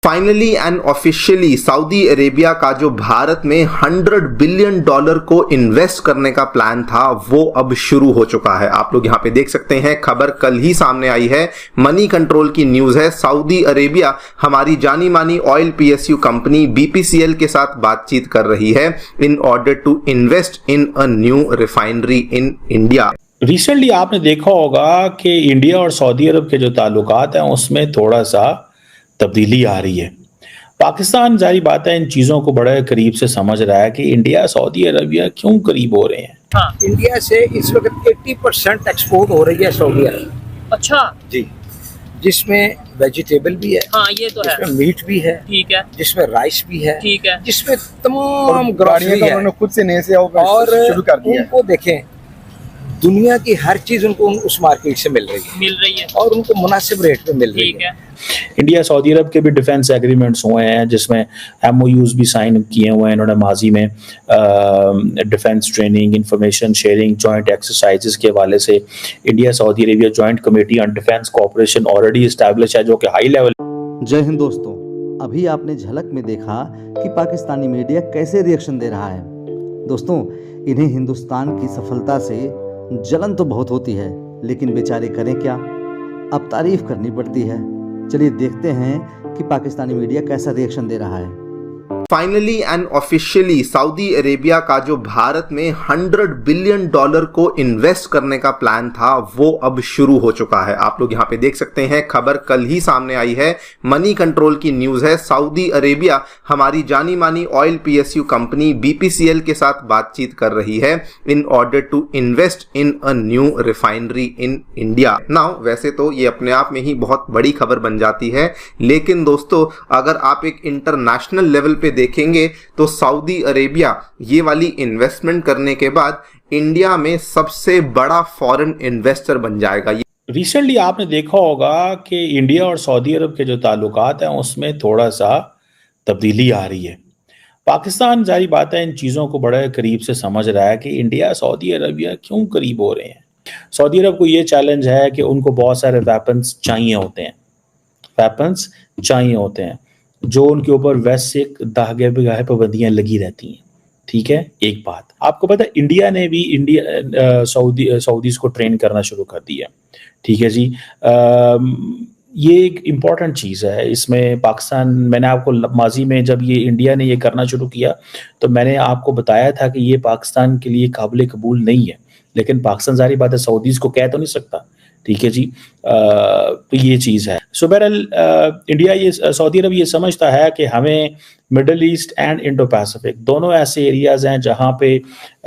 Finally and officially Saudi Arabia का जो भारत में $100 बिलियन को इन्वेस्ट करने का प्लान था वो अब शुरू हो चुका है। आप लोग यहाँ पे देख सकते हैं, खबर कल ही सामने आई है, मनी कंट्रोल की न्यूज है। सऊदी अरेबिया हमारी जानी मानी ऑयल पीएसयू कंपनी बीपीसीएल के साथ बातचीत कर रही है in order to invest in a new refinery in India. Recently आपने देखा होगा कि इंडिया और सऊदी अरब के जो ताल्लुकात हैं उसमें थोड़ा सा तब्दीली आ रही है। पाकिस्तान जारी बात है इन चीज़ों को बड़े करीब से समझ रहा है कि इंडिया सऊदी अरबिया क्यों करीब हो रहे हैं। हाँ, इंडिया से इस वक्त 80% एक्सपोर्ट हो रही है सऊदी अरब। अच्छा जी, जिसमें वेजिटेबल भी है, हाँ ये तो है, जिसमें मीट भी है, ठीक है, जिसमें राइस भी है, ठीक है, जिसमें तमाम ग्रोसरी है। उन्होंने खुद से नए से और शुरू कर दिया है। उनको देखें, दुनिया की हर चीज उनको उस मार्केट से मिल रही है और उनको मुनासिब रेट पे मिल रही ठीक है। है। इंडिया सऊदी अरब के भी डिफेंस एग्रीमेंट्स हुए हैं जिसमें एमओयूज भी साइन किए हुए हैं इन्होंने माजी में। Defence training, information sharing, joint exercises के हवाले से India Saudi Arabia joint committee on defence cooperation already establish है जो कि हाई लेवल। जय हिंद दोस्तों, अभी आपने झलक में देखा कि पाकिस्तानी मीडिया कैसे रिएक्शन दे रहा है। दोस्तों, इन्हें हिंदुस्तान की सफलता से जलन तो बहुत होती है, लेकिन बेचारे करें क्या, अब तारीफ करनी पड़ती है। चलिए देखते हैं कि पाकिस्तानी मीडिया कैसा रिएक्शन दे रहा है। Finally and officially Saudi Arabia का जो भारत में $100 बिलियन को इन्वेस्ट करने का प्लान था वो अब शुरू हो चुका है। आप लोग यहाँ पे देख सकते हैं, खबर कल ही सामने आई है, मनी कंट्रोल की न्यूज है। सऊदी अरेबिया हमारी जानी मानी ऑयल पीएसयू कंपनी बीपीसीएल के साथ बातचीत कर रही है in order to invest in a new refinery in India. Now वैसे तो ये अपने आप में ही बहुत बड़ी खबर बन जाती है, लेकिन दोस्तों अगर आप एक इंटरनेशनल लेवल पे देखेंगे तो सऊदी अरेबिया ये वाली इन्वेस्टमेंट करने के बाद इंडिया में सबसे बड़ा फॉरेन इन्वेस्टर बन जाएगा। रिसेंटली आपने देखा होगा कि इंडिया और सऊदी अरब के जो ताल्लुकात हैं उसमें थोड़ा सा तब्दीली आ रही है। पाकिस्तान जारी बात है इन चीज़ों को बड़े करीब से समझ रहा है कि इंडिया सऊदी अरबिया क्यों करीब हो रहे हैं। सऊदी अरब को ये चैलेंज है कि उनको बहुत सारे वेपन्स चाहिए होते हैं जो उनके ऊपर वैसे दागे बिगाहे पाबंदियां लगी रहती हैं। ठीक है, एक बात आपको पता है, इंडिया ने भी सऊदीज को ट्रेन करना शुरू कर दिया। ठीक है जी, ये एक इम्पॉर्टेंट चीज़ है। इसमें पाकिस्तान, मैंने आपको माजी में जब ये इंडिया ने ये करना शुरू किया तो मैंने आपको बताया था कि ये पाकिस्तान के लिए काबिल कबूल नहीं है, लेकिन पाकिस्तान जारी बात है सऊदीज को कह तो नहीं सकता। ठीक है जी, तो ये चीज़ है। सो बहरहाल इंडिया, ये सऊदी अरब ये समझता है कि हमें middle east and Indo Pacific दोनों ऐसे एरियाज़ हैं जहाँ पे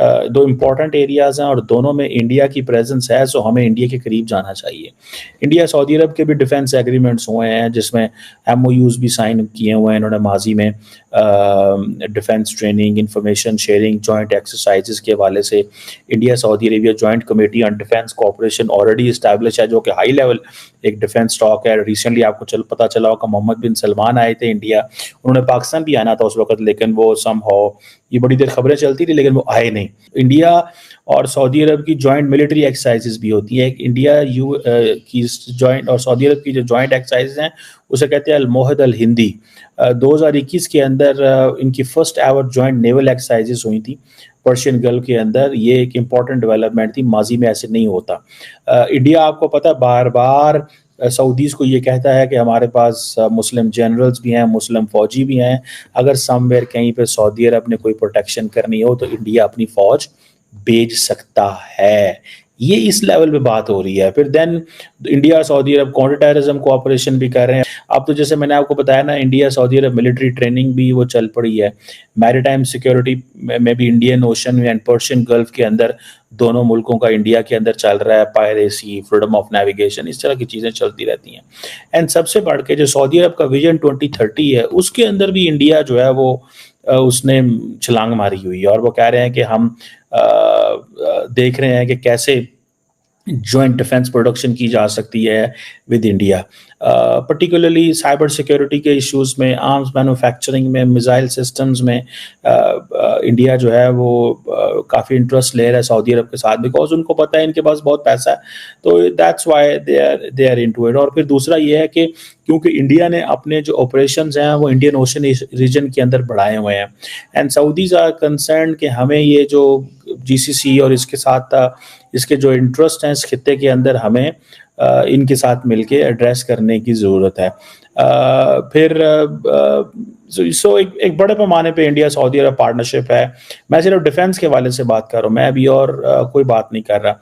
दो इम्पॉर्टेंट एरियाज़ हैं और दोनों में इंडिया की प्रेजेंस है, सो हमें इंडिया के करीब जाना चाहिए। इंडिया सऊदी अरब के भी डिफेंस एग्रीमेंट्स हुए हैं जिसमें एमओयूज भी साइन किए हुए हैं इन्होंने माजी में। Defence training, information sharing, joint exercises के हवाले से India Saudi Arabia joint committee on defence cooperation already establish है जो कि हाई लेवल एक डिफेंस स्टॉक है। रिसेंटली आपको पता चला होगा मोहम्मद बिन सलमान आए थे इंडिया, उन्होंने पाकिस्तान भी आना था उस वक्त, लेकिन वो समहाउ, ये बड़ी देर खबरें चलती थी लेकिन वो आए नहीं। इंडिया और सऊदी अरब की जॉइंट मिलिट्री एक्सरसाइजेस भी होती है। इंडिया की जॉइंट और सऊदी अरब की जो जॉइंट एक्सरसाइजेस हैं उसे कहते हैं अल-मोहद अल-हिंदी। 2021 के अंदर इनकी first ever joint naval exercises हुई थी पर्शियन गल्फ के अंदर। ये एक इम्पॉर्टेंट डेवलपमेंट थी, माजी में ऐसे नहीं होता। इंडिया आपको पता है बार बार सऊदीज़ को ये कहता है कि हमारे पास मुस्लिम जनरल्स भी हैं, मुस्लिम फ़ौजी भी हैं, अगर समवेयर कहीं पे सऊदी अरब ने कोई प्रोटेक्शन करनी हो तो इंडिया अपनी फ़ौज भेज सकता है। ये इस लेवल पे बात हो रही है। फिर देन इंडिया सऊदी अरब काउंटर टेररिज्म कोऑपरेशन भी कर रहे हैं। अब तो जैसे मैंने आपको बताया ना, इंडिया सऊदी अरब मिलिट्री ट्रेनिंग भी वो चल पड़ी है। मैरीटाइम सिक्योरिटी में भी Indian ocean and Persian gulf के अंदर दोनों मुल्कों का इंडिया के अंदर चल रहा है। पायरेसी, फ्रीडम ऑफ नेविगेशन, इस तरह की चीज़ें चलती रहती हैं। एंड सबसे बढ़ के जो सऊदी अरब का विजन 2030 है उसके अंदर भी इंडिया जो है वो उसने छलांग मारी हुई है और वो कह रहे हैं कि हम देख रहे हैं कि कैसे जॉइंट डिफेंस प्रोडक्शन की जा सकती है with India, particularly cyber security के इश्यूज में, आर्म्स मैन्युफैक्चरिंग में, मिसाइल सिस्टम्स में इंडिया जो है वो काफ़ी इंटरेस्ट ले रहा है सऊदी अरब के साथ, बिकॉज उनको पता है इनके पास बहुत पैसा है, तो that's why they are into it. और फिर दूसरा ये है कि क्योंकि इंडिया ने अपने जो ऑपरेशंस हैं वो इंडियन ओशन रीजन के अंदर बढ़ाए हुए हैं, एंड सऊदीज आर कंसर्न कि हमें ये जो जीसीसी और इसके साथ इसके जो इंटरेस्ट हैं इस खित्ते के अंदर, हमें इनके साथ मिलके एड्रेस करने की ज़रूरत है। फिर एक बड़े पैमाने पे इंडिया सऊदी अरब पार्टनरशिप है। मैं सिर्फ डिफेंस के वाले से बात कर रहा हूँ, मैं अभी और कोई बात नहीं कर रहा।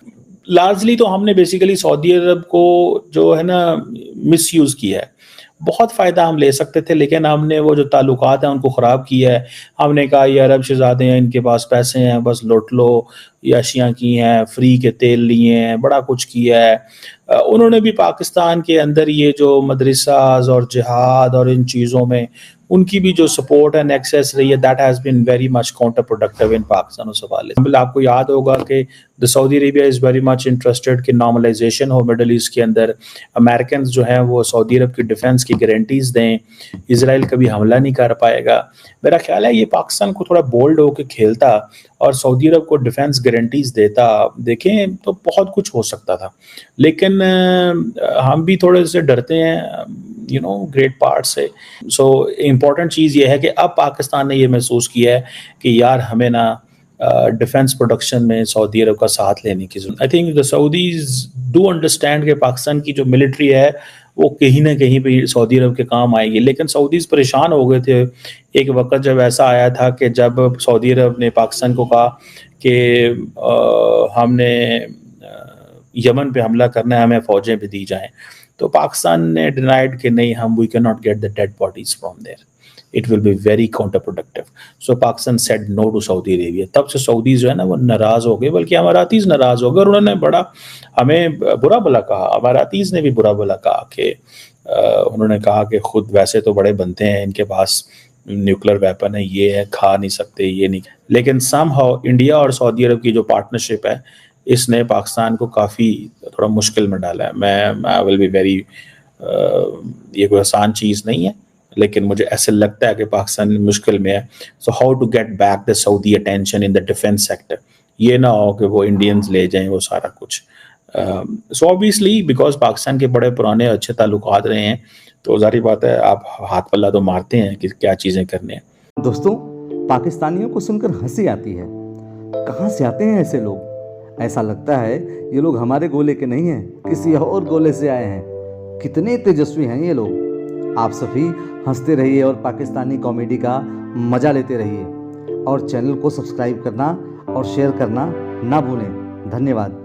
लार्जली तो हमने बेसिकली सऊदी अरब को जो है ना मिसयूज़ किया है। बहुत फ़ायदा हम ले सकते थे, लेकिन हमने वो जो ताल्लुकात हैं उनको ख़राब किया है। हमने कहा ये अरब शहज़ादे हैं, इनके पास पैसे हैं, बस लूट लो, याशियाँ की हैं, फ्री के तेल लिए हैं, बड़ा कुछ किया है। उन्होंने भी पाकिस्तान के अंदर ये जो मदरसाज और जिहाद और इन चीज़ों में उनकी भी जो सपोर्ट एंड एक्सेस रही है, that has been very much counter productive in Pakistan उस हवाले से। आपको याद होगा कि the Saudi Arabia is very much interested कि नॉर्मलाइजेशन हो मिडल ईस्ट के अंदर, अमेरिकन जो हैं वो सऊदी अरब की डिफेंस की गारंटीज़ दें, इजराइल कभी हमला नहीं कर पाएगा। मेरा ख्याल है ये पाकिस्तान को थोड़ा बोल्ड होकर खेलता और सऊदी अरब को डिफेंस गारंटीज़ देता, देखें तो बहुत कुछ हो सकता था। लेकिन हम भी थोड़े से डरते हैं ग्रेट पार्ट से। सो इम्पॉर्टेंट चीज़ ये है कि अब पाकिस्तान ने ये महसूस किया है कि यार हमें ना डिफेंस प्रोडक्शन में सऊदी अरब का साथ लेने की जरूरत। I think the Saudis do understand कि पाकिस्तान की जो मिलिट्री है वो कहीं ना कहीं पे सऊदी अरब के काम आएगी, लेकिन सऊदीज परेशान हो गए थे। एक वक्त जब ऐसा आया था कि जब सऊदी अरब ने पाकिस्तान को कहा कि हमने यमन पे हमला करना है, हमें फ़ौजें भी दी जाएं, तो पाकिस्तान ने डिनाइड कि नहीं, हम we can not get the dead bodies from there, it will be very counter productive. So Pakistan said no to Saudi Arabia. तब से सऊदी जो है ना वो नाराज़ हो गए, बल्कि अमारातीज़ नाराज़ हो गए, और उन्होंने बड़ा हमें बुरा भला कहा। अमारातीज़ ने भी बुरा भला कहा कि उन्होंने कहा कि खुद वैसे तो बड़े बनते हैं, इनके पास न्यूक्लियर वेपन है, ये है, खा नहीं सकते, ये नहीं। लेकिन समहाउ इंडिया और सऊदी अरब की जो पार्टनरशिप है इसने पाकिस्तान को काफ़ी थोड़ा मुश्किल में डाला है। मैं विल बी वेरी, ये कोई आसान चीज़ नहीं है, लेकिन मुझे ऐसे लगता है कि पाकिस्तान मुश्किल में है। So how to get back the Saudi attention in the defence sector, ये ना हो कि वो इंडियंस ले जाएं वो सारा कुछ। सो ऑब्वियसली बिकॉज पाकिस्तान के बड़े पुराने अच्छे ताल्लुकात रहे हैं, तो जाहिर बात है आप हाथ पल्ला तो मारते हैं कि क्या चीज़ें करने हैं। दोस्तों, पाकिस्तानियों को सुनकर हंसी आती है। कहाँ से आते हैं ऐसे लोग? ऐसा लगता है ये लोग हमारे गोले के नहीं हैं, किसी और गोले से आए हैं। कितने तेजस्वी हैं ये लोग। आप सभी हंसते रहिए और पाकिस्तानी कॉमेडी का मज़ा लेते रहिए, और चैनल को सब्सक्राइब करना और शेयर करना ना भूलें। धन्यवाद।